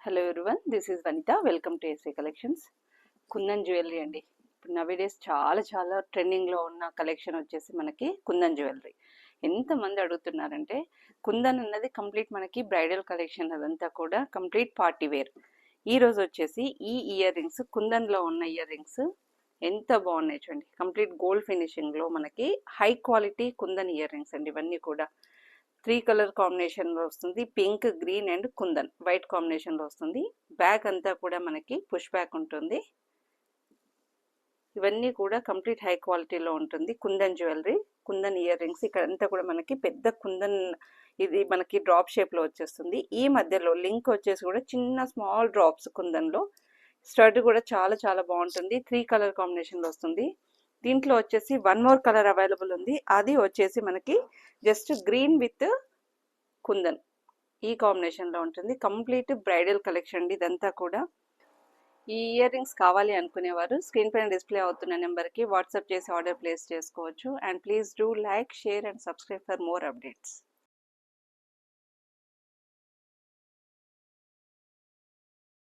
Hello everyone, this is Vanitha. Welcome to SA collections. Kundan jewellery అండి. ఇప్పుడు nowadays చాలా ట్రెండింగ్లో ఉన్న కలెక్షన్ వచ్చేసి మనకి కుందన్ జ్యువెలరీ. ఎంతమంది అడుగుతున్నారంటే, కుందన్ అన్నది కంప్లీట్ మనకి బ్రైడల్ కలెక్షన్, అదంతా కూడా కంప్లీట్ పార్టీ వేర్. ఈరోజు వచ్చేసి ఈ ఇయర్ రింగ్స్, కుందన్లో ఉన్న ఇయర్ రింగ్స్ ఎంత బాగున్నాయి చూడండి. కంప్లీట్ గోల్డ్ ఫినిషింగ్లో మనకి high quality kundan ear rings అండి. ఇవన్నీ కూడా 3 కలర్ కాంబినేషన్లో వస్తుంది. Pink, green and kundan white కాంబినేషన్లో వస్తుంది. బ్యాక్ అంతా కూడా మనకి పుష్ బ్యాక్ ఉంటుంది. ఇవన్నీ కూడా కంప్లీట్ హై క్వాలిటీలో ఉంటుంది. Kundan jewellery, kundan ear rings. ఇక్కడ అంతా కూడా మనకి పెద్ద కుందన్, ఇది మనకి డ్రాప్ షేప్లో వచ్చేస్తుంది. ఈ మధ్యలో లింక్ వచ్చేసి కూడా చిన్న స్మాల్ డ్రాప్స్ కుందన్లో. స్టడ్ కూడా చాలా బాగుంటుంది. 3 కలర్ కాంబినేషన్లో వస్తుంది. దీంట్లో వచ్చేసి 1 మోర్ కలర్ అవైలబుల్ ఉంది. అది వచ్చేసి మనకి జస్ట్ గ్రీన్ విత్ కుందన్ ఈ కాంబినేషన్లో ఉంటుంది. కంప్లీట్ బ్రైడల్ కలెక్షన్ అండి ఇదంతా కూడా. ఈ ఇయర్ రింగ్స్ కావాలి అనుకునేవారు స్క్రీన్ పైన డిస్ప్లే అవుతున్న నెంబర్కి వాట్సాప్ చేసి ఆర్డర్ ప్లేస్ చేసుకోవచ్చు. And please do like, share and subscribe for more updates.